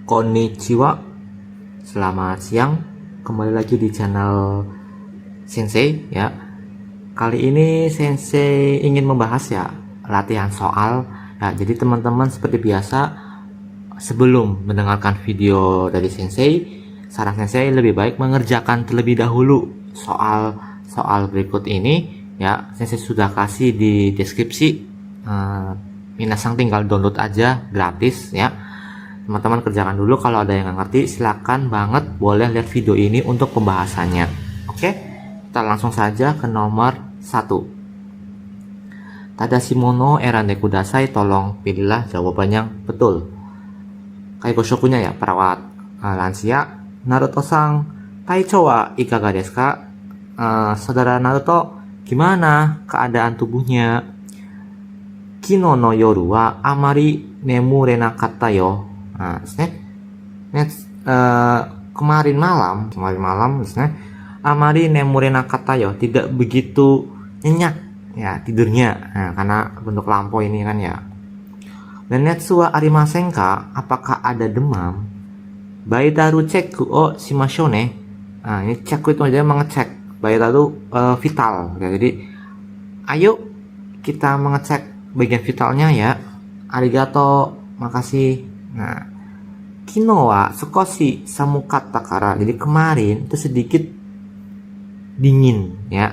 Konnichiwa, selamat siang. Kembali lagi di channel Sensei ya. Kali ini Sensei ingin membahas ya latihan soal ya. Jadi teman-teman seperti biasa, sebelum mendengarkan video dari Sensei, saran Sensei lebih baik mengerjakan terlebih dahulu soal berikut ini ya. Sensei sudah kasih di deskripsi, minasang tinggal download aja gratis ya. Teman-teman kerjakan dulu, kalau ada yang nggak ngerti silakan banget boleh lihat video ini untuk pembahasannya. Oke, kita langsung saja ke nomor 1. Tadashimono erande kudasai, tolong pilihlah jawaban yang betul. Kaigoshokunya ya, perawat lansia. Naruto-sang, taichou wa ikaga desu ka? Saudara Naruto, gimana keadaan tubuhnya? Kino no yoru wa amari nemurenakatta yo. Nah, kemarin malam amari nemurenakatta yo, tidak begitu nyenyak ya tidurnya. Nah, karena bentuk lampau ini kan ya. Dan netsu wa arimasen ka, apakah ada demam? Baitaru cekku o shimashou ne. Nah, ini cek itu aja mengecek. Baitaru vital ya. Jadi ayo kita mengecek bagian vitalnya ya. Arigato, makasih. Nah, kino wa sukoshi samukatta kara, jadi kemarin itu sedikit dingin ya.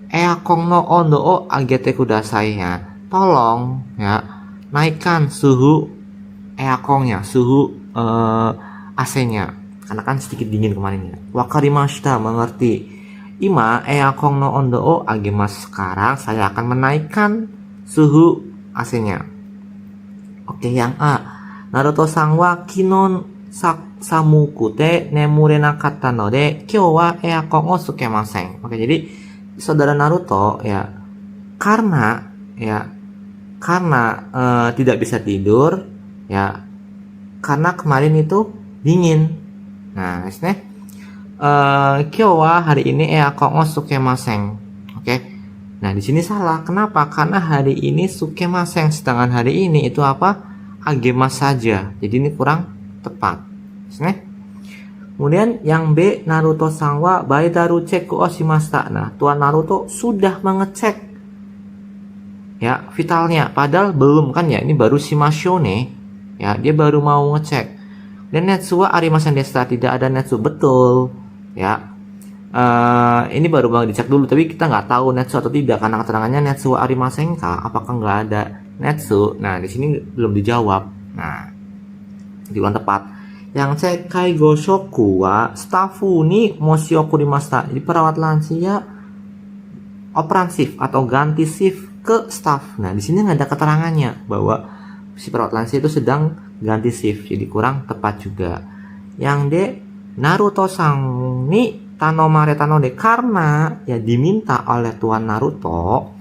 Eakong no ondo o agete kudasai ya, tolong ya naikkan suhu eakongnya, suhu AC-nya, karena kan sedikit dingin kemarin ya. Wakarimashita, mengerti. Ima eakong no ondo o agemas, sekarang saya akan menaikkan suhu AC-nya. Oke, yang A. Naruto-san wa kinon samukute nemurenakatta node kyou wa eakon o tsukemasen. Oke, jadi saudara Naruto ya karena tidak bisa tidur ya, karena kemarin itu dingin. Nah, kyou wa hari ini eakon o tsukemasen. Oke. Nah, di sini salah. Kenapa? Karena hari ini tsukemasen, sedangkan hari ini itu apa? Agemas saja. Jadi ini kurang tepat. Kemudian yang B, Naruto-san wa baitaru cheku o shimashita. Nah, Tuan Naruto sudah mengecek ya vitalnya, padahal belum kan ya, ini baru shimashou ne. Ya, dia baru mau ngecek. Dan netsu wa arimasen desu, tidak ada netsu, betul. Ya. Ini baru mau dicek dulu, tapi kita nggak tahu netsu atau tidak karena keterangannya netsu wa arimasen ka, apakah nggak ada netsu. Nah, di sini belum dijawab. Nah, di luar tepat. Yang C, kaigoshoku wa staffu ni moshi okurimashita. Jadi perawat lansia operansif atau ganti shift ke staff. Nah, di sini nggak ada keterangannya bahwa si perawat lansia itu sedang ganti shift, jadi kurang tepat juga. Yang D, Naruto-san ni tanomare tanode, karena ya diminta oleh Tuan Naruto.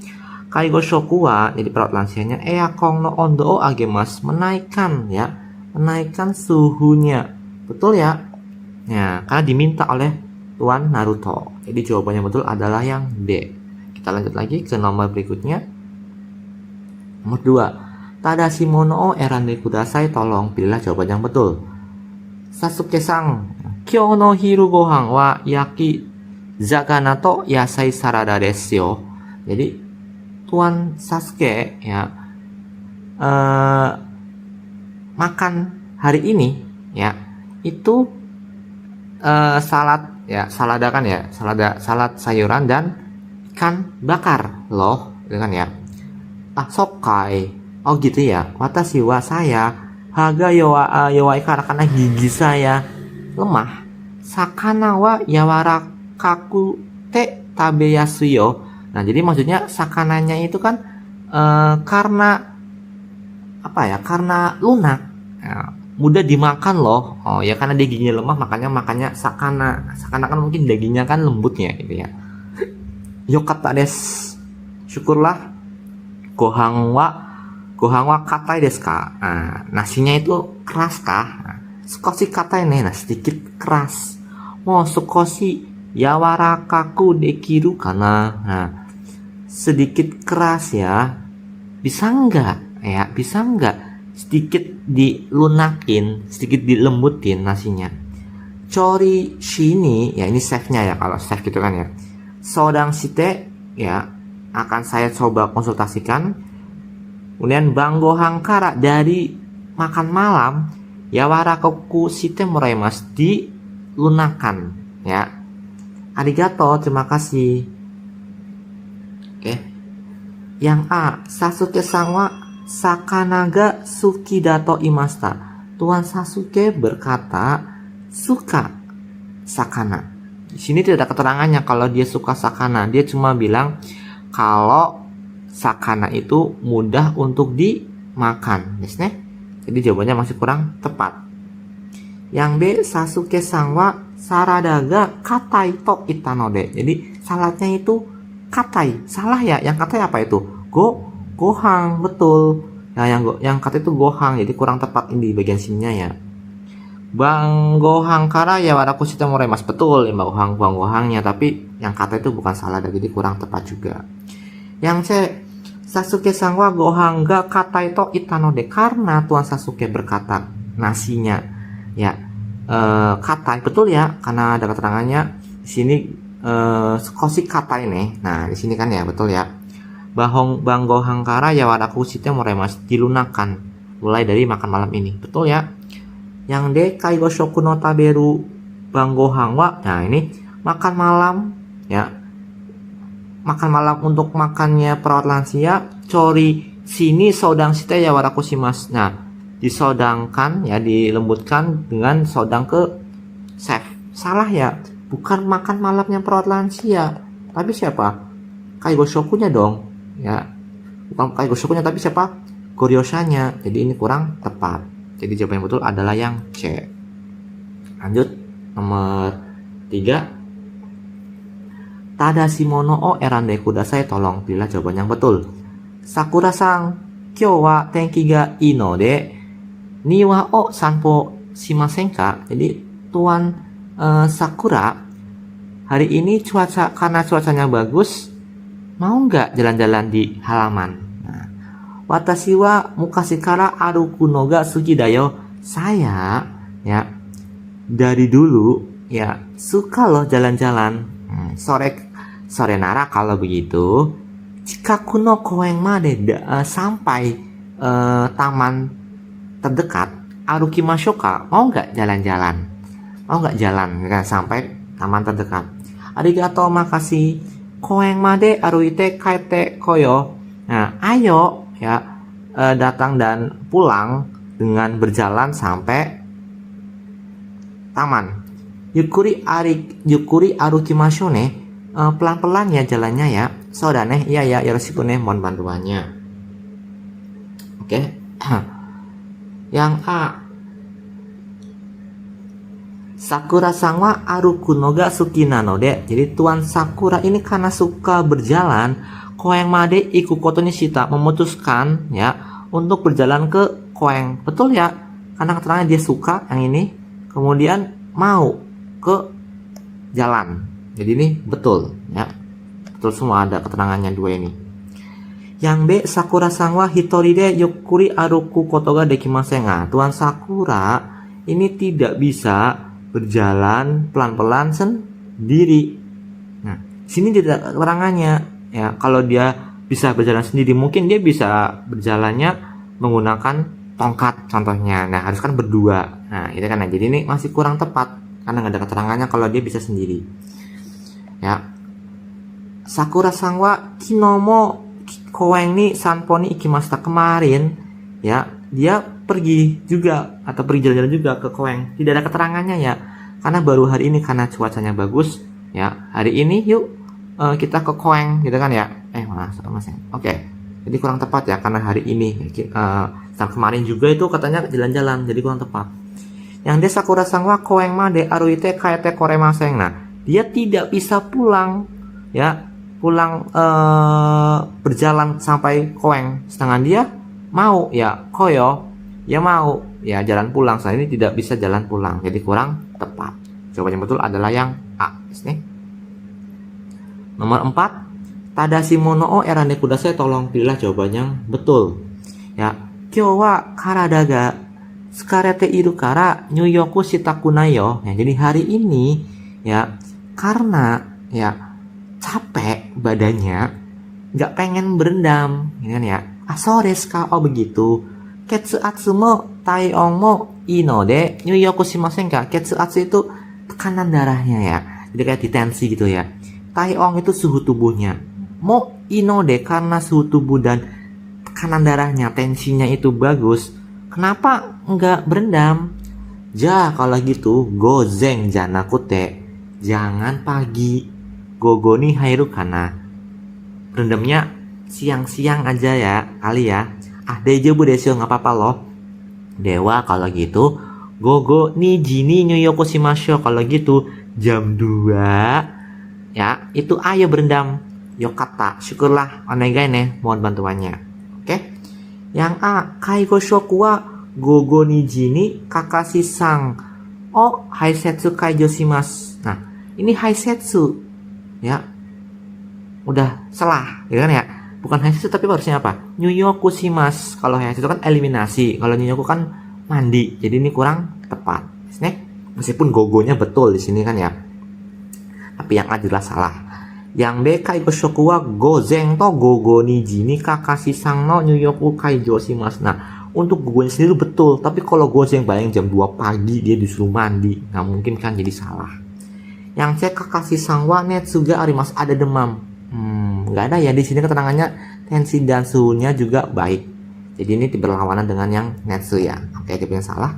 Kaigoshoku wa, jadi perawat lansianya, eakong no ondo o agemas, menaikkan ya, menaikkan suhunya. Betul ya? Ya, karena diminta oleh Tuan Naruto. Jadi jawabannya betul adalah yang D. Kita lanjut lagi ke nomor berikutnya. Nomor 2. Tadashimono o erande kudasai, tolong pilihlah jawaban yang betul. Sasuke-san, kyou no hiru gohan wa yaki zagana to yasai sarada desu yo. Jadi Tuan Sasuke ya makan hari ini ya itu salad ya, salada kan ya, salad sayuran dan ikan bakar loh, dengan ya. Sokai, oh gitu ya. Watashi wa, saya, haga yowai karena gigi saya lemah. Sakana wa yawarakaku te tabeyasu yo. Nah, jadi maksudnya sakananya itu kan karena apa ya? Karena lunak, ya, mudah dimakan loh. Oh ya, karena dia giginya lemah, makanya sakana. Sakana kan mungkin dagingnya kan lembutnya gitu ya. Yokatta desu, syukurlah. Gohan wa katai desu ka. Nah, nasinya itu keras kah? Nah, sukoshi katai ne, nah sedikit keras. Mo sukoshi yawarakaku dekiru kana. Nah, sedikit keras ya. Bisa enggak? Ya, bisa enggak sedikit dilunakin, sedikit dilembutin nasinya. Chori shini, ya ini chefnya ya, kalau chef gitu kan ya. Sodang shite, ya akan saya coba konsultasikan. Kemudian banggohang kara, dari makan malam, ya warakoku shite moraimasu, dilunakan ya. Arigato, terima kasih. Oke. Yang A, Sasuke-san wa sakana ga suki dato imashita. Tuan Sasuke berkata suka sakana. Di sini tidak ada keterangannya kalau dia suka sakana. Dia cuma bilang kalau sakana itu mudah untuk dimakan. Jadi jawabannya masih kurang tepat. Yang B, Sasuke-san wa sarada ga katai to itanode. Jadi saladnya itu katai. Salah ya, yang katai apa itu? Gohang, betul. Nah, yang katai itu gohang, jadi kurang tepat ini di bagian sininya ya. Bang gohang kara ya waraku shite moraimasu, betul ya bang gohangnya, tapi yang kata itu bukan salah, jadi kurang tepat juga. Yang C, Sasuke-san wa gohang ga katai to itanode, karena Tuan Sasuke berkata nasinya ya katai, betul ya, karena ada keterangannya di sini koshi katai nih. Nah di sini kan ya, betul ya. Bang gohang kara ya waraku shite moraimasu, dilunakan mulai dari makan malam ini, betul ya. Yang D, kaigo shoku no taberu bang gohang wa, nah ini makan malam ya, makan malam untuk makannya perawat lansia. Chori sini sodang shite ya waraku shimasu, nah disodangkan ya, dilembutkan dengan sodang ke chef. Salah ya, bukan makan malamnya perawat lansia, tapi siapa? Kaigo shokunya dong ya, bukan kaigo shokunya tapi siapa? Goryoshanya. Jadi ini kurang tepat. Jadi jawaban yang betul adalah yang C. Lanjut nomor 3. Tadashi mono o erande kudasai, tolong pilih jawaban yang betul. Sakura-san, kyou wa tenki ga ii node niwa o sanpo shimasen ka? Jadi Tuan Sakura, hari ini karena cuacanya bagus, mau nggak jalan-jalan di halaman? Watashi wa mukashi kara aruku no ga suki dayo. Saya ya dari dulu ya suka loh jalan-jalan. Sore nara kalau begitu. Chikaku no koen made, sampai taman terdekat. Aruki mashoka, mau nggak jalan-jalan? Mau nggak jalan kan sampai taman terdekat? Arigato, makasih. Koen made aruite kaete koyo. Nah, ayo ya datang dan pulang dengan berjalan sampai taman. Yukuri arukimashou ne, pelan-pelan ya jalannya ya. Sodane, iya ya, yoroshiku ne, mohon bantuannya. Oke. Yang A, Sakura-san wa aruku no ga suki nanode. Jadi Tuan Sakura ini karena suka berjalan, Koeng made iku koto ni shita, memutuskan ya untuk berjalan ke Koeng. Betul ya, karena keterangannya dia suka yang ini, kemudian mau ke jalan. Jadi ini betul ya, betul semua, ada keterangannya dua ini. Yang B, Sakura-san wa hitori de yukuri aruku koto ga dekimasen. Nah, Tuan Sakura ini tidak bisa berjalan pelan-pelan sendiri. Nah, sini tidak keterangannya. Ya, kalau dia bisa berjalan sendiri, mungkin dia bisa berjalannya menggunakan tongkat contohnya. Nah, harus kan berdua. Nah, itu kan. Nah, jadi ini masih kurang tepat karena nggak ada keterangannya kalau dia bisa sendiri. Ya. Sakura-san wa kinomo koeng ni sanpo ni ikimashita, kemarin ya dia pergi juga atau pergi jalan-jalan juga ke Koeng. Tidak ada keterangannya ya, karena baru hari ini karena cuacanya bagus ya. Hari ini yuk kita ke Koeng gitu kan ya. Oke. Jadi kurang tepat ya karena hari ini. Kemarin juga itu katanya jalan-jalan, jadi kurang tepat. Yang dia Sakura-san wa Koeng made aruite kaete koremasen. Nah, dia tidak bisa pulang ya. Pulang berjalan sampai Koeng. Sedangkan dia mau ya koyo ya mau ya jalan pulang. Saat ini tidak bisa jalan pulang, jadi kurang tepat. Jawaban yang betul adalah yang A. Ini. Nomor 4, Tadashi mono o erane kudasai, tolong pilih jawaban yang betul. Ya, Kyou wa karada ga tsukarete iru kara nyuyoku shitaku nai yo. Ya, jadi hari ini ya karena ya capek badannya, nggak pengen berendam, ya kan ya. So desu ka? Oh begitu. Ketsuatsu mo taion mo ino de nyuyoku shimasen ka? Ketsuatsu itu tekanan darahnya ya. Jadi kayak ditensi gitu ya. Taion itu suhu tubuhnya. Mo ino de karena suhu tubuh dan tekanan darahnya, tensinya itu bagus. Kenapa nggak berendam? Ja, kalau gitu gozen janakute, jangan pagi. Gogo ni hairu kana. Berendamnya siang-siang aja ya, kali ya. Dejebu desyo, nggak apa-apa loh. Dewa, kalau gitu gogo ni jini nyuyoko shimasho. Kalau gitu jam 2 ya, itu ayo berendam. Yokata, syukurlah, onegai ne, mohon bantuannya. Oke. Yang A, kaigo shoku wa gogo ni jini kakashi sang o haisetsu kaijo shimasu. Nah, ini haisetsu ya. Udah salah, ya kan ya? Bukan haisetsu tapi harusnya apa? Nyuyoku shimasu. Kalau haisetsu kan eliminasi, kalau nyuyoku kan mandi. Jadi ini kurang tepat. Meskipun gogonya betul di sini kan ya. Tapi yang A jelas salah. Yang B, kaigo shoku wa gozen to gogo ni jini kakashi sang no nyuyoku kaijo shimasu. Nah, untuk gogonya sendiri betul, tapi kalau gozen bayang jam 2 pagi dia disuruh mandi, nggak mungkin kan, jadi salah. Yang C, kakashi sang wa netsuga arimasu, ada demam. Nggak ada ya di sini keterangannya, tensi dan suhunya juga baik. Jadi ini berlawanan dengan yang netsu ya. Oke, itu yang salah.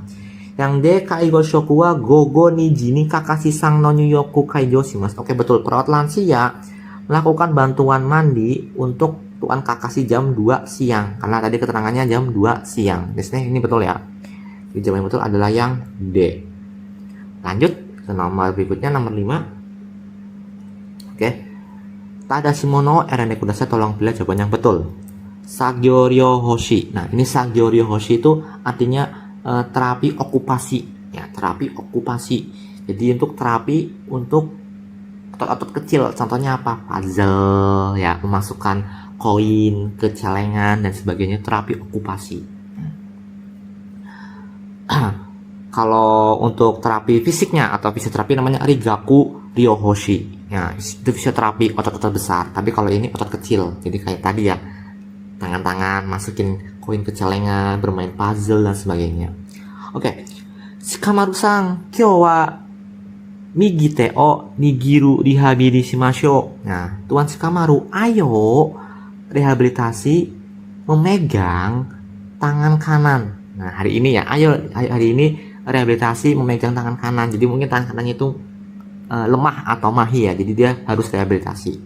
Yang D, kaigo shoku wa gogo ni jini kakashi sang no nyuyoku kaijo shimasu. Oke, betul. Perawat lansia melakukan bantuan mandi untuk tuan kakashi jam 2 siang. Karena tadi keterangannya jam 2 siang. Di sini ini betul ya. Jadi jawaban yang betul adalah yang D. Lanjut ke nomor berikutnya, nomor 5. Oke. Tadashi mono erane kudasai, tolong pilih jawaban yang betul. Sagyoryo hoshi. Nah, ini Sagyoryo hoshi itu artinya terapi okupasi ya, terapi okupasi. Jadi untuk terapi untuk otot-otot kecil, contohnya apa? Puzzle ya, memasukkan koin ke celengan dan sebagainya, terapi okupasi. Kalau untuk terapi fisiknya atau fisioterapi namanya Rigaku Ryohoshi ya, itu fisioterapi otot-otot besar. Tapi kalau ini otot kecil, jadi kayak tadi ya, tangan-tangan masukin koin ke celengan, bermain puzzle dan sebagainya. Oke. Shikamaru-san, kyou wa migite o nigiru rihabili shimashou. Nah, Tuan Shikamaru, ayo rehabilitasi memegang tangan kanan. Nah, hari ini ya, ayo hari ini rehabilitasi memegang tangan kanan. Jadi mungkin tangan kanannya itu lemah atau mahi ya, jadi dia harus rehabilitasi.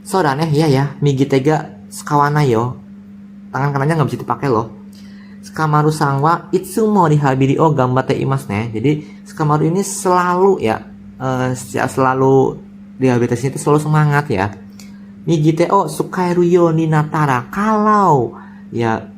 Saudara ya, migite ga sakawana yo. Tangan kanannya nggak bisa dipakai loh. Shikamaru sang wa itsumo rihabili o gambate imasu ne. Jadi Shikamaru ini selalu ya, selalu rehabilitasinya itu selalu semangat ya. Migite o sukaeru yo ni natara, kalau ya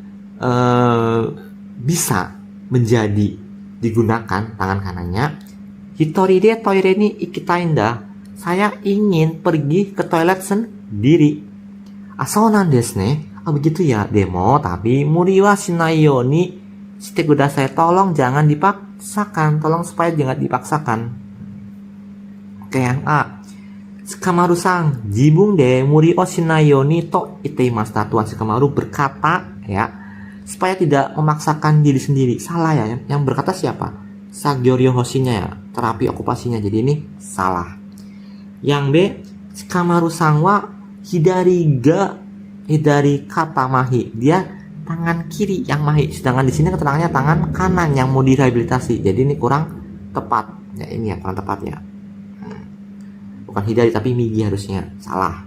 bisa menjadi digunakan tangan kanannya. Hitori de toire ni ikitai nda. Saya ingin pergi ke toilet sendiri. Asonan desu ne. Begitu ya, demo, tapi muri wa shinai yo ni shite kudasai. Tolong jangan dipaksakan, tolong supaya jangan dipaksakan. Oke, yang A. Shikamaru-san, jibun de muri o shinai yo ni to iteimasu. Tuan Shikamaru berkata ya, supaya tidak memaksakan diri sendiri. Salah ya, yang berkata siapa? Sagyoryo hoshinya ya, terapi okupasinya. Jadi ini salah. Yang B, Shikamaru-san wa hidari kata mahi, dia tangan kiri yang mahi, sedangkan di sini keterangannya tangan kanan yang mau direhabilitasi. Jadi ini kurang tepat ya, ini ya kurang tepat ya. Bukan hidari tapi migi harusnya, salah.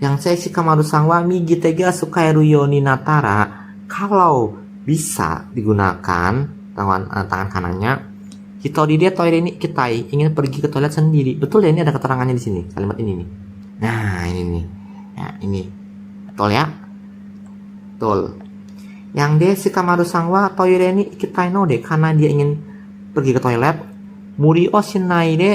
Yang saya Shikamaru-san wa migi tega sukaeru yo ni natara, kalau bisa digunakan tangan kanannya. Hitori de toire ni ikitai, ingin pergi ke toilet sendiri. Betul ya, ini ada keterangannya di sini, kalimat ini nih. Nah, ini nih. Ya, ini. Betul ya? Betul. Yang D, Shikamaru-san wa toire ni ikitai no de, karena dia ingin pergi ke toilet. Muri o shinai de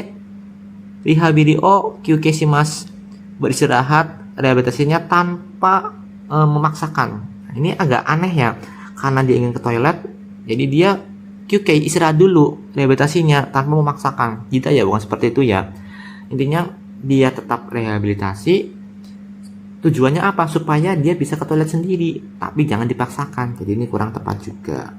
rihabili o kyuke shimasu, beristirahat rehabilitasinya tanpa memaksakan. Ini agak aneh ya. karena dia ingin ke toilet, jadi dia QK istirahat dulu rehabilitasinya tanpa memaksakan. Kita ya bukan seperti itu ya. Intinya dia tetap rehabilitasi. Tujuannya apa? Supaya dia bisa ke toilet sendiri, tapi jangan dipaksakan. Jadi ini kurang tepat juga.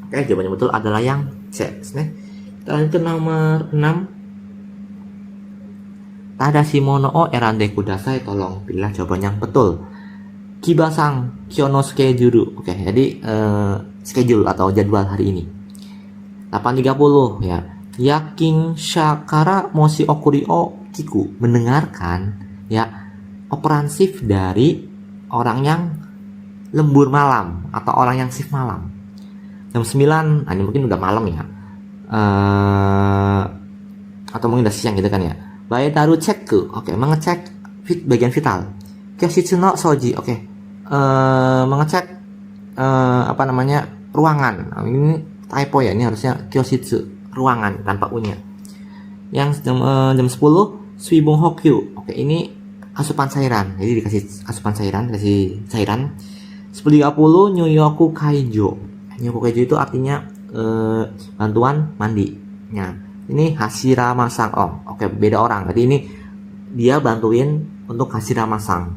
Oke, jawabannya betul adalah yang C. Kita lanjut ke nomor 6. Tadashi mono o erande kudasai. Tolong pilih jawaban yang betul. Kibasang kyono schedule. Oke, jadi schedule atau jadwal hari ini. 8.30 ya. Yakin shakara moshi okuri o kiku. Mendengarkan ya operansif dari orang yang lembur malam atau orang yang shift malam. Jam 9, ini mungkin udah malam ya. Atau mungkin udah siang gitu kan ya. Baetaru cekku. Oke, mengecek bagian vital. Kyoshitsu no soji. Oke. Mengecek ruangan. Ini typo ya, ini harusnya kyoshitsu, ruangan tanpa u-nya. Yang jam 10 suibung hokyu. Oke, ini asupan cairan. Jadi dikasih asupan cairan, kasih cairan. 10.30 Nyuyoku Kaijo. Nyuyoku Kaijo itu artinya bantuan mandi. Nah, ini Hashira Masang. Oh, oke, beda orang. Jadi ini dia bantuin untuk Hashira Masang.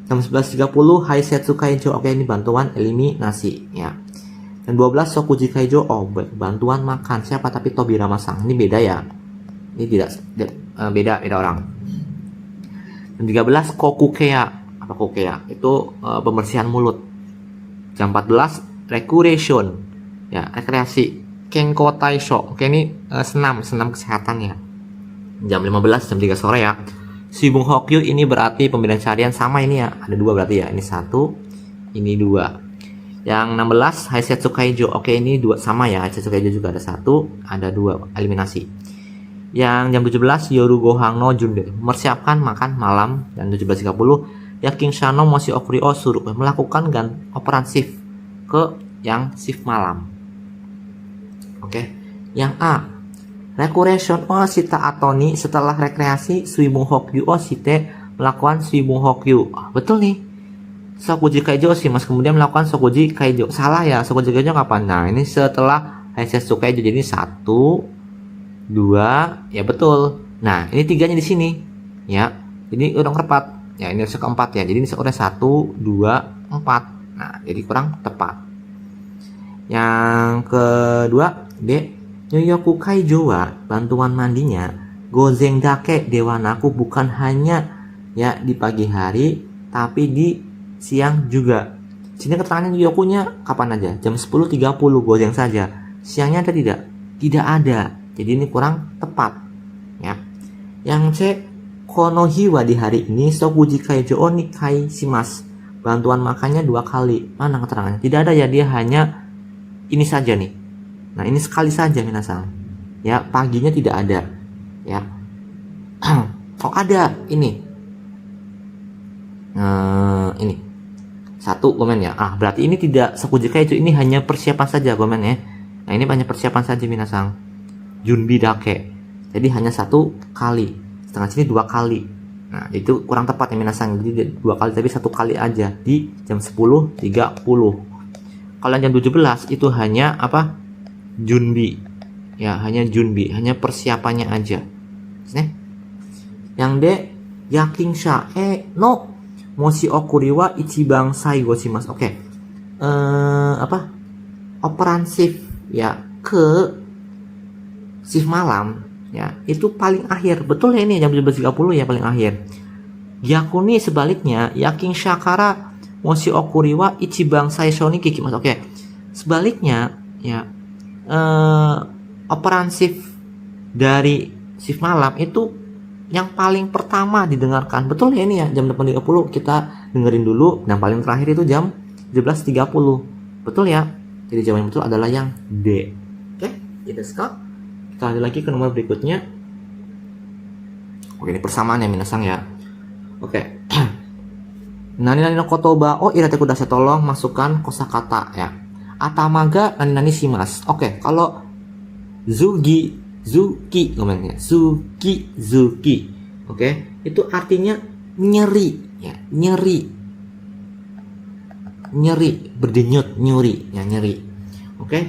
Jam 11.30 Haisetsu Kaijo. Oke, ini bantuan eliminasi ya. Dan 12 Sokuji Kaijo. Oh, bantuan makan. Siapa tapi Tobira Masang. Ini beda ya. Ini tidak beda orang. Jam 13 Kokukea. Apa kokea? Itu pembersihan mulut. Jam 14 recreation. Ya, rekreasi. Kenko Taisho. Oke, ini senam kesehatan ya. Jam 15 jam 3 sore ya. Shibung Hokyu ini berarti pembelian harian sama ini ya. Ada 2 berarti ya. Ini 1, ini 2. Yang 16 Haisetsu Kaijo. Oke, ini 2 sama ya. Haisetsu Kaijo juga ada 1, ada 2 eliminasi. Yang jam 17 Yoru Gohang no Junde, mempersiapkan makan malam. Dan 17.30 Yakin Shano Moshi Okuri o Suru, melakukan operansif ke yang shift malam. Oke. Yang A, recreation o shita atoni, setelah rekreasi suibung hokyu o shite, melakukan suibung hokyu. Betul nih. Sokuji Kaijo sih mas, kemudian melakukan Sokuji Kaijo. Salah ya, Sokuji Kaijo kapan? Nah, ini setelah Haisetsu Kaijo. Jadi 1, 2, ya betul. Nah, ini 3-nya di sini, ya. Jadi kurang tepat. Ya, ini harus keempat ya. Jadi ini udah 1, 2, 4. Nah, jadi kurang tepat. Yang kedua, D. Nyoyoku Kaijo wa, bantuan mandinya Gozeng dake dewanaku, bukan hanya ya di pagi hari, tapi di siang juga. Sini keterangan Nyoyokunya kapan aja? Jam 10.30 Gozeng saja. Siangnya ada tidak? Tidak ada. Jadi ini kurang tepat ya. Yang C, konohiwa, di hari ini Sokuji Kaijo o nikai shimasu, bantuan makannya 2 kali. Mana keterangannya? Tidak ada ya, dia hanya ini saja nih. Nah, ini sekali saja minasan. Ya, paginya tidak ada. Ya. Oh, ada ini. Ini. 1 komen ya. Berarti ini tidak Sokuji Kaijo, ini hanya persiapan saja komen ya. Nah, ini hanya persiapan saja minasan. Junbi dake. Jadi hanya 1 kali. Setengah sini 2 kali. Nah, itu kurang tepat ya minasan. Jadi 2 kali tapi 1 kali aja di jam 10.30. Kalau jam 17 itu hanya apa? Junbi. Ya, hanya junbi, hanya persiapannya aja. Yang D, yakinsha no moshi okuri wa ichibang saigo shimasu. Oke. Operansif ya ke shift malam ya, itu paling akhir. Betul ya, ini jam 17.30 ya paling akhir. Gyakuni sebaliknya, yakin shakara moshi okuri wa ichibang saisho ni kikimasu. Oke. Sebaliknya ya, operansif dari shift malam itu yang paling pertama didengarkan. Betul ya, ini ya jam 8.30 kita dengerin dulu, dan paling terakhir itu jam 17.30. Betul ya. Jadi jawaban yang betul adalah yang D. Oke, itu sekarang. Kita lanjut lagi ke nomor berikutnya. Oke, ini persamaan ya minasang ya. Oke. Nani no kotoba o irate kudasai, tolong masukkan kosakata ya. Atamaga nani shimasu. Oke, kalau zuki ngomongnya. Zuki. Oke, itu artinya nyeri ya, nyeri. nyeri, berdenyut, nyuri, ya nyeri. Oke,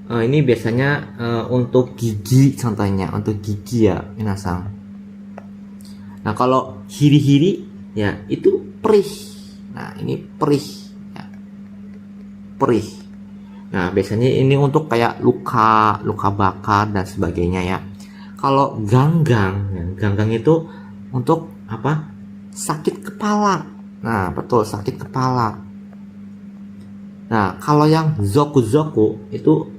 ini biasanya untuk gigi, contohnya untuk gigi ya, minasang. Nah kalau hiri-hiri ya itu perih. Nah ini perih, ya. Perih. Nah biasanya ini untuk kayak luka, luka bakar dan sebagainya ya. Kalau ganggang, ya, ganggang itu untuk apa? Sakit kepala. Nah betul, sakit kepala. Nah kalau yang zoku-zoku itu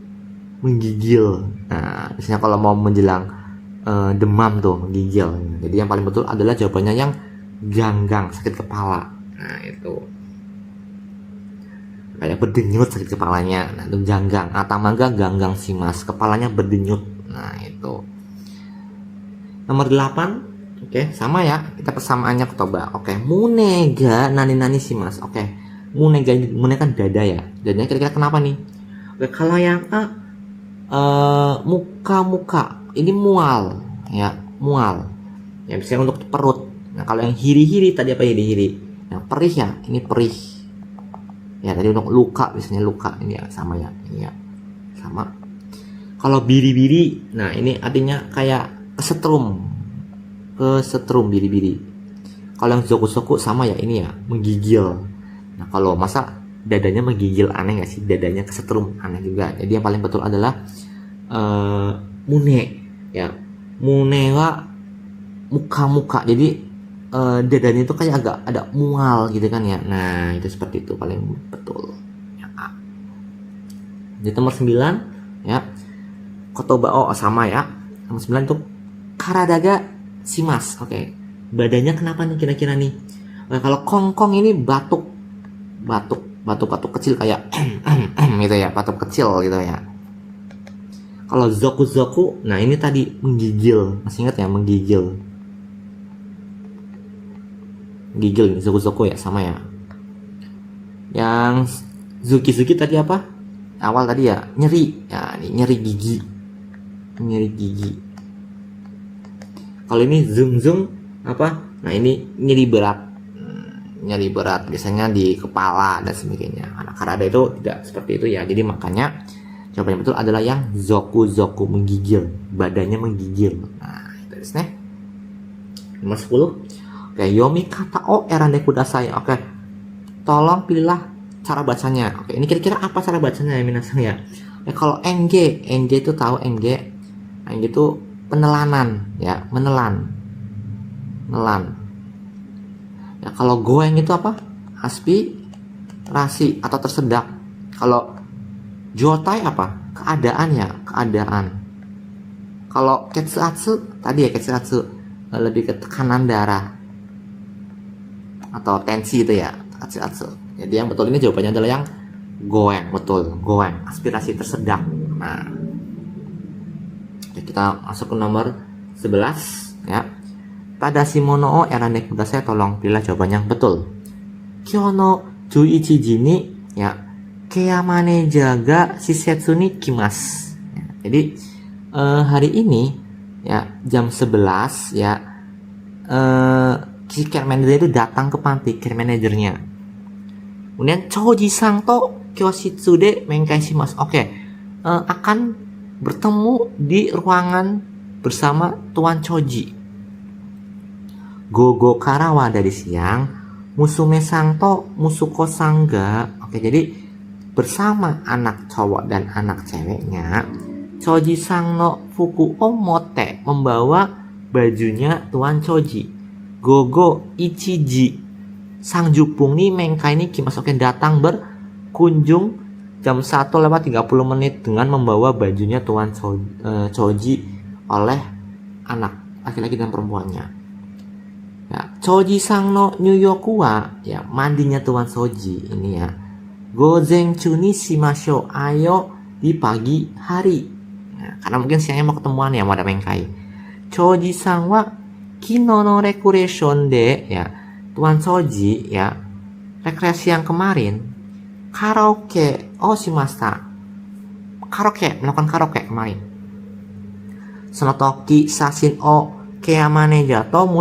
menggigil. Nah biasanya kalau mau menjelang demam tuh menggigil. Jadi yang paling betul adalah jawabannya yang ganggang, sakit kepala. Nah itu kayak berdenyut sakit kepalanya. Nah itu ganggang. Atamaga ganggang shimasu, kepalanya berdenyut. Nah itu nomor 8. Oke, sama ya, kita persamaannya coba. Oke, munega nani shimasu. Oke, munega, mune kan dada ya, dadanya kira-kira kenapa nih? Oke, kalau yang muka-muka ini mual ya, mual ya, bisa untuk perut. Nah kalau yang hiri-hiri tadi apa, hiri-hiri yang perih ya, ini perih ya, tadi untuk luka, biasanya luka, ini ya sama ya, ini ya sama. Kalau biri-biri, nah ini artinya kayak kesetrum biri-biri. Kalau yang zoku-zoku sama ya, ini ya menggigil. Nah kalau masa dadanya menggigil, aneh gak sih? Dadanya kesetrum, aneh juga. Jadi yang paling betul adalah mune ya, mune wa muka-muka. Jadi dadanya itu kayak agak ada mual gitu kan ya. Nah itu seperti itu paling betul ya. Jadi nomor 9 ya, kotoba o sama ya. Nomor 9 itu karadaga shimasu. Oke, badannya kenapa nih kira-kira nih? Nah, kalau kongkong ini batuk kecil kayak gitu ya, batuk kecil gitu ya. Kalau zoku-zoku, nah ini tadi menggigil, masih ingat ya, menggigil zoku-zoku ya, sama ya. Yang zuki-zuki tadi apa? Awal tadi ya, nyeri ya, ini nyeri gigi. Kalau ini zoom apa? Nah ini nyeri berat, biasanya di kepala dan sebagainya. Karena karada itu tidak seperti itu ya, jadi makanya jawaban yang betul adalah yang zoku-zoku, menggigil, badannya menggigil. Nah itu desu ne. Nomor 10. Oke, yomi kata o erande kudasai. Oke, tolong pilihlah cara bacanya. Oke, ini kira-kira apa cara bacanya ya minasang ya? Kalau ng itu tahu ng itu penelanan ya, menelan. Ya, kalau goeng itu apa? Aspirasi atau tersedak. Kalau jotai apa? Keadaan ya, keadaan. Kalau ketsuatsu tadi ya, ketsuatsu lebih ke tekanan darah atau tensi itu ya, ketsuatsu. Jadi yang betul ini jawabannya adalah yang goeng, betul, goeng, aspirasi tersedak. Nah, kita masuk ke nomor 11 ya. Tadashi mono o erane kudasai, tolong pilih jawaban yang betul. Kyou no 11 ji ni ya, Kea manager ga shisetsu ni kimasu. Ya, jadi hari ini ya jam 11 ya, si care manager itu datang ke panti, care manajernya. Kemudian Choji-san to kyoshitsu de menkai shimasu. Oke, akan bertemu di ruangan bersama Tuan Choji. Gogo karawa dari siang, musume-san to musuko-san ga. Oke, jadi bersama anak cowok dan anak ceweknya, Choji-san no fuku o mote, membawa bajunya Tuan Choji. Gogo ichiji sang jupung ni mengkai ni kimasu. Oke, datang berkunjung jam 1:30 dengan membawa bajunya Tuan Choji oleh anak laki-laki dan perempuannya. Ya, Choji-san no nyuyoku wa ya, mandinya Tuan Choji ini ya, gozen chu ni shimashou, ayo di pagi hari. Ya, karena mungkin siangnya mau ketemuan ya, mau ada mengkai. Choji-san wa kino no recreation de ya, Tuan Choji ya, rekreasi yang kemarin karaoke o shimashita, karaoke, melakukan karaoke kemarin. Sonotoki sasin o kea manager to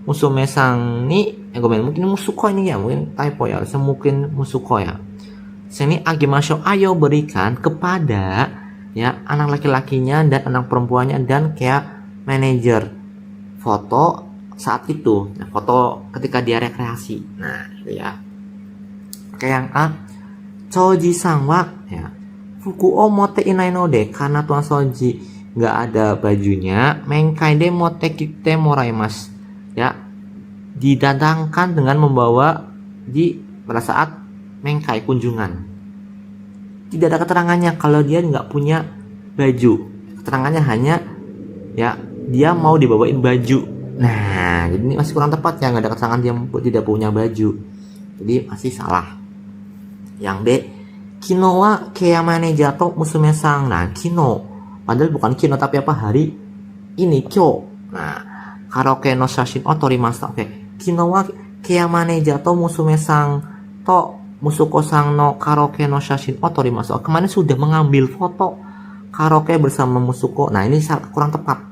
musume-san ni gomen mungkin musuko ini ya, mungkin typo ya, harusnya mungkin musuko ya. Sini agimasho, ayo berikan kepada ya anak laki-lakinya dan anak perempuannya dan kayak manajer foto saat itu, nah, foto ketika dia rekreasi. Nah itu ya. Oke, yang A, Choji Sangwa ya, Fuku o mote inai no de, karena Tuan Soji nggak ada bajunya, Menkai de mote kite moraimasu ya, didatangkan dengan membawa pada saat Menkai kunjungan. Tidak ada keterangannya kalau dia nggak punya baju, keterangannya hanya ya dia mau dibawain baju. Nah jadi ini masih kurang tepat ya, nggak ada keterangan dia tidak punya baju, jadi masih salah. Yang B, Kino wa keyamane jato musume sang. Nah kino padahal bukan kino tapi apa, hari ini, kyo. Nah karaoke no shashin o torimashita. Oke, kino wa keyamane jato musume sang to musuko sang no karaoke no shashin o torimashita. Kemarin sudah mengambil foto karaoke bersama Musuko. Nah ini kurang tepat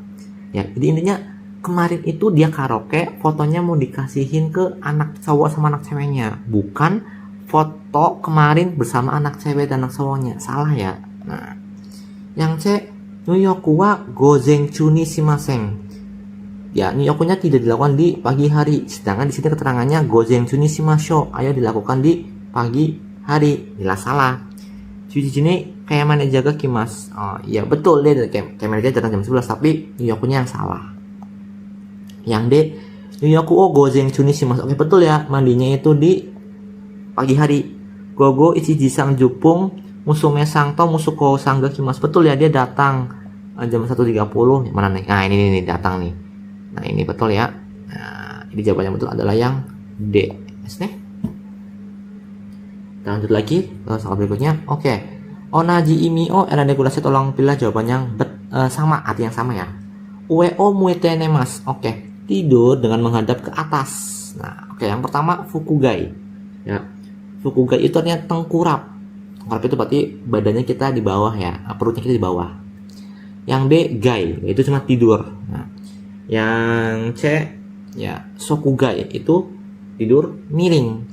ya. Jadi intinya kemarin itu dia karaoke, fotonya mau dikasihin ke anak cowok sama anak ceweknya, bukan foto kemarin bersama anak cewek dan anak cowoknya. Salah ya. Nah yang C, Nyuyoku wa gozen chuni shimasen. Ya, nyuyokunya tidak dilakukan di pagi hari, sedangkan di sini keterangannya gozen chuni shimasho, ayo dilakukan di pagi hari. Jelas salah. Cuci sini kayak mana jaga kimas. Oh iya betul, dia kayak manajer datang jam 11, tapi nyuyokunya yang salah. Yang D, Nyuyoku o gozen chuni shimasu. Oke betul ya, mandinya itu di pagi hari. Gogo ichiji sang jupung musume sang to musuko sangga kimas. Betul ya, dia datang jam 1.30. Mana nih? Nah ini datang nih. Nah ini betul ya. Nah ini jawabannya betul adalah yang D. Yes, nih. Kita lanjut lagi ke soal berikutnya. Oke. Onaji imi o erande kudasai, tolong pilih jawaban yang sama, arti yang sama ya. Ue o muete nemas. Oke. Tidur dengan menghadap ke atas. Nah, oke, yang pertama fukugai. Ya. Fukugai itu artinya tengkurap. Tengkurap itu berarti badannya kita di bawah ya, perutnya kita di bawah. Yang B, gai, itu cuma tidur. Nah, yang C, ya, sokugai itu tidur miring.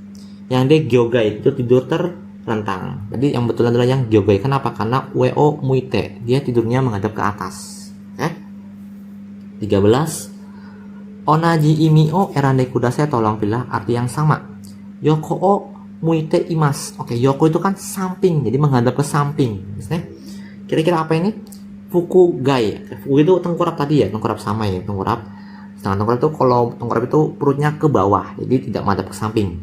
Yang D, gyogai itu tidur terlentang. Jadi yang betul adalah yang gyogai. Kenapa? Karena wo muite, dia tidurnya menghadap ke atas. Oke? 13. Onaji imi o erande kudasai, tolong pilih arti yang sama. Yoko o muite imas. Oke, yoko itu kan samping, jadi menghadap ke samping. Misalnya, kira-kira apa ini? Fukugai. Fuku itu tengkurap tadi ya, tengkurap sama ya, tengkurap. Sedangkan tengkurap itu kalau tengkurap itu perutnya ke bawah, jadi tidak menghadap ke samping.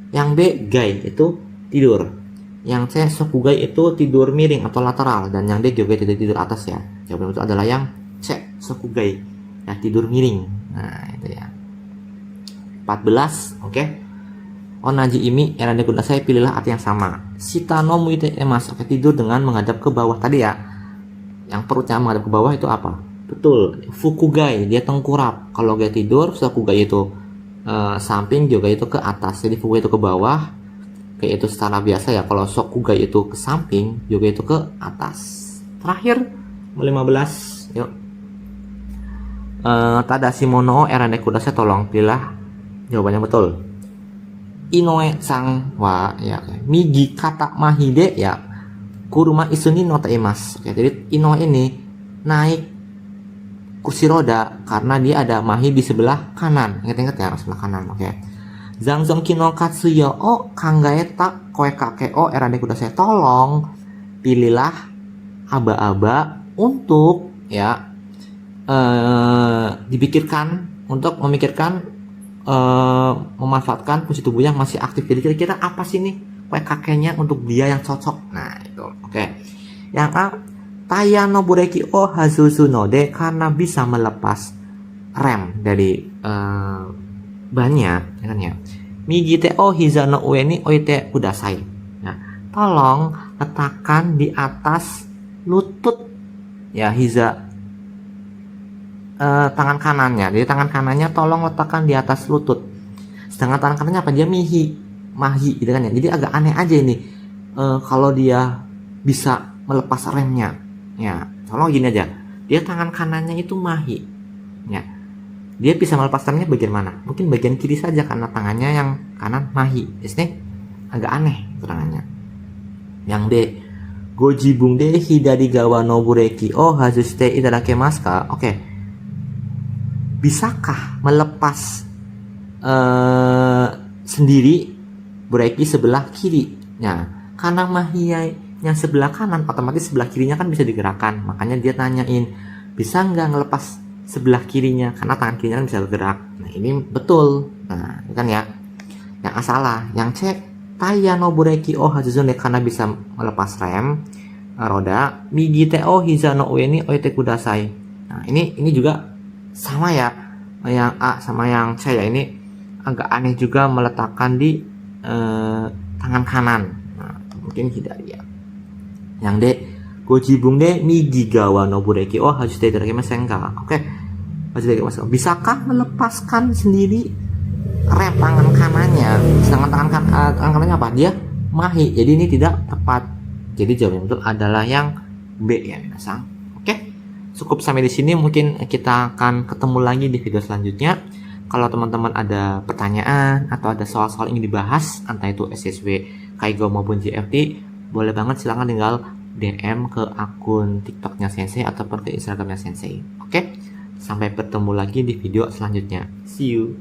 Yang B, gai itu tidur. Yang C, sokugai itu tidur miring atau lateral, dan yang D, gyogai tidak tidur atas ya. Jawaban itu adalah yang C, sokugai, ya tidur miring. Nah itu ya. 14. Oke. Onaji imi erande kudasai, pilihlah arti yang sama. Shita no muite emas. Oke, tidur dengan menghadap ke bawah tadi ya. Yang perutnya menghadap ke bawah itu apa? Betul, fukugai, dia tengkurap. Kalau dia tidur, sokugai itu samping, gyogai itu ke atas. Jadi fukugai itu ke bawah, kayak itu secara biasa ya. Kalau sokugai itu ke samping, gyogai itu ke atas. Terakhir 15. Yuk. Tadashi mono erande kudasai, tolong pilih jawabannya betul. Inoe sang wa ya, migi kata mahide ya, kuruma isuni nota imas. Oke, jadi Inoe ini naik kursi roda karena dia ada mahi di sebelah kanan. Ingat-ingat ya, sebelah kanan. Oke. Zangzong kino katsuyo o kangaeta koe kake o erande kudasai, tolong pilihlah aba-aba untuk ya dipikirkan, untuk memikirkan memanfaatkan fungsi tubuh yang masih aktif. Jadi kira-kira apa sih nih kayak kakeknya untuk dia yang cocok. Nah itu oke. Yang A, taya no bureki o hazuzu no de, karena bisa melepas rem dari bannya ya kan ya. Migi te o hiza no ue ni oite kudasai. Nah, tolong letakkan di atas lutut ya, hiza tangan kanannya. Jadi tangan kanannya tolong letakkan di atas lutut. Sedangkan tangan kanannya apa? Dia mahi gitu kan ya. Jadi agak aneh aja ini kalau dia bisa melepas remnya. Ya, tolong gini aja. Dia tangan kanannya itu mahi. Ya. Dia bisa melepaskan remnya bagian mana? Mungkin bagian kiri saja karena tangannya yang kanan mahi. Ini agak aneh keterangannya. Yang D, Gojibung de hidari gawa no bureki o hazushite itadakemasu ka? Oke. Bisakah melepas sendiri bureki sebelah kiri? Nah, karena mahiyanya sebelah kanan, otomatis sebelah kirinya kan bisa digerakkan. Makanya dia tanyain, bisa nggak ngelepas sebelah kirinya? Karena tangan kirinya kan bisa bergerak. Nah, ini betul. Nah, ini kan ya. Yang salah. Yang C, taya no bureki o hazuzu ne, karena bisa melepas rem roda. Migi te o hiza no ue ni oite kudasai. Nah, ini juga sama ya. Yang A sama yang C ya. Ini agak aneh juga meletakkan di tangan kanan. Nah, mungkin hidari ya. Yang D, Gojibung de migi gawa no bureki o hazushite itadakimasu ka? Oke. Bisakah melepaskan sendiri rem tangan kanannya? Sedangkan tangan kanannya apa? Dia mahi. Jadi ini tidak tepat. Jadi jawaban yang betul adalah yang B ya, minasang. Oke. Cukup sampai di sini, mungkin kita akan ketemu lagi di video selanjutnya. Kalau teman-teman ada pertanyaan atau ada soal-soal ingin dibahas, entah itu SSW, Kaigo maupun JFT, boleh banget silahkan tinggal DM ke akun TikToknya Sensei ataupun ke Instagramnya Sensei. Oke, sampai bertemu lagi di video selanjutnya. See you.